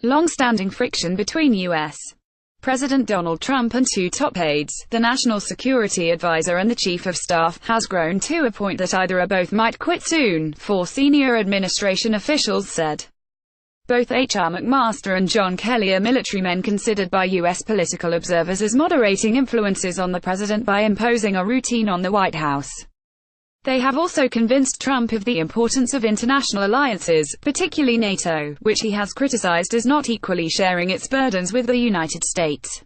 long-standing friction between U.S. President Donald Trump and two top aides, the National Security Advisor and the Chief of Staff, has grown to a point that either or both might quit soon, four senior administration officials said. Both H.R. McMaster and John Kelly are military men considered by U.S. political observers as moderating influences on the president by imposing a routine on the White House. They have also convinced Trump of the importance of international alliances, particularly NATO, which he has criticized as not equally sharing its burdens with the United States.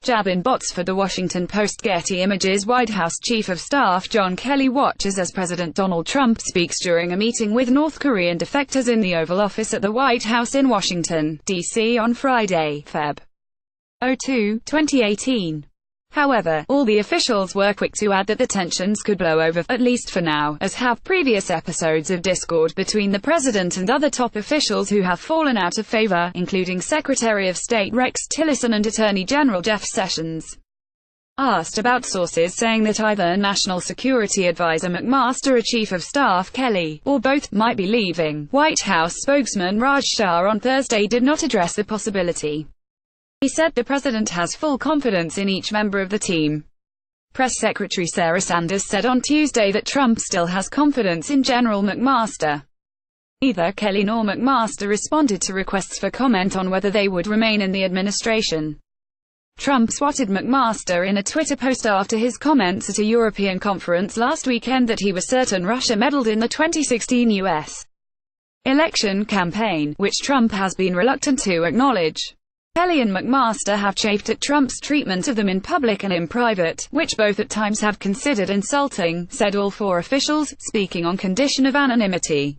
Jabin bots for The Washington Post. Getty Images. White House Chief of Staff John Kelly watches as President Donald Trump speaks during a meeting with North Korean defectors in the Oval Office at the White House in Washington, D.C. on Friday, Feb. 2, 2018. However, all the officials were quick to add that the tensions could blow over, at least for now, as have previous episodes of discord between the president and other top officials who have fallen out of favor, including Secretary of State Rex Tillerson and Attorney General Jeff Sessions. Asked about sources saying that either National Security Advisor McMaster or Chief of Staff Kelly, or both, might be leaving, White House spokesman Raj Shah on Thursday did not address the possibility. He said the president has full confidence in each member of the team. Press Secretary Sarah Sanders said on Tuesday that Trump still has confidence in General McMaster. Neither Kelly nor McMaster responded to requests for comment on whether they would remain in the administration. Trump swatted McMaster in a Twitter post after his comments at a European conference last weekend that he was certain Russia meddled in the 2016 U.S. election campaign, which Trump has been reluctant to acknowledge. Kelly and McMaster have chafed at Trump's treatment of them in public and in private, which both at times have considered insulting, said all four officials, speaking on condition of anonymity.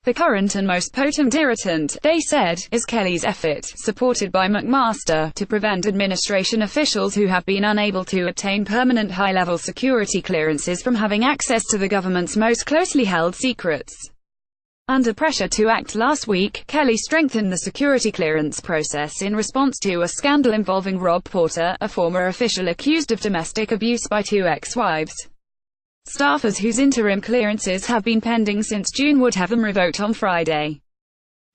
The current and most potent irritant, they said, is Kelly's effort, supported by McMaster, to prevent administration officials who have been unable to obtain permanent high-level security clearances from having access to the government's most closely held secrets. Under pressure to act last week, Kelly strengthened the security clearance process in response to a scandal involving Rob Porter, a former official accused of domestic abuse by two ex-wives. Staffers whose interim clearances have been pending since June would have them revoked on Friday.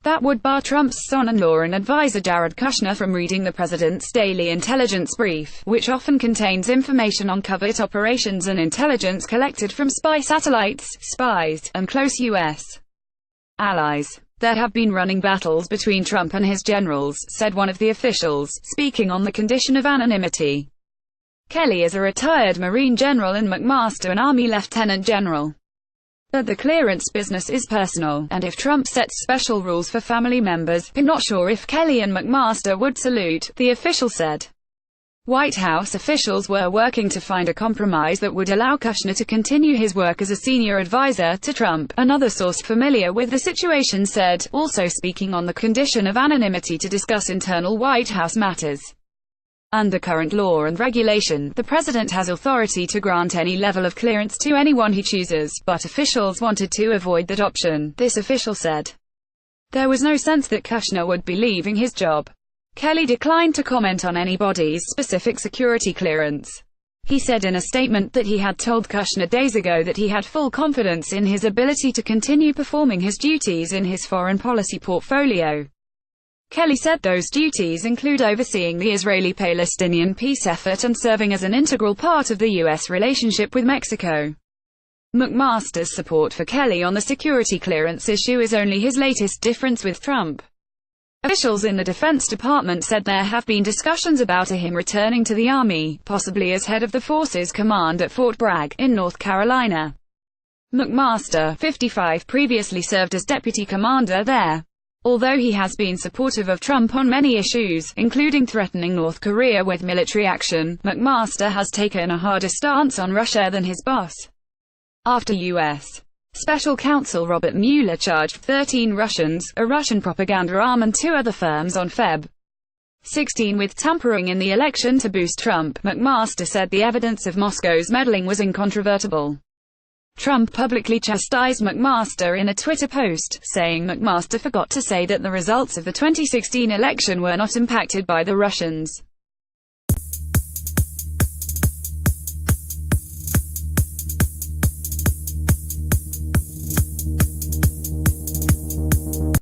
That would bar Trump's son-in-law and advisor Jared Kushner from reading the president's daily intelligence brief, which often contains information on covert operations and intelligence collected from spy satellites, spies, and close U.S. allies. There have been running battles between Trump and his generals, said one of the officials, speaking on the condition of anonymity. Kelly is a retired Marine general and McMaster an Army lieutenant general. But the clearance business is personal, and if Trump sets special rules for family members, I'm not sure if Kelly and McMaster would salute, the official said. White House officials were working to find a compromise that would allow Kushner to continue his work as a senior advisor to Trump, another source familiar with the situation said, also speaking on the condition of anonymity to discuss internal White House matters. Under current law and regulation, the president has authority to grant any level of clearance to anyone he chooses, but officials wanted to avoid that option, this official said. There was no sense that Kushner would be leaving his job. Kelly declined to comment on anybody's specific security clearance. He said in a statement that he had told Kushner days ago that he had full confidence in his ability to continue performing his duties in his foreign policy portfolio. Kelly said those duties include overseeing the Israeli-Palestinian peace effort and serving as an integral part of the U.S. relationship with Mexico. McMaster's support for Kelly on the security clearance issue is only his latest difference with Trump. Officials in the Defense Department said there have been discussions about him returning to the Army, possibly as head of the Forces Command at Fort Bragg, in North Carolina. McMaster, 55, previously served as deputy commander there. Although he has been supportive of Trump on many issues, including threatening North Korea with military action, McMaster has taken a harder stance on Russia than his boss. After U.S. Special Counsel Robert Mueller charged 13 Russians, a Russian propaganda arm and two other firms on Feb. 16 with tampering in the election to boost Trump, McMaster said the evidence of Moscow's meddling was incontrovertible. Trump publicly chastised McMaster in a Twitter post, saying McMaster forgot to say that the results of the 2016 election were not impacted by the Russians.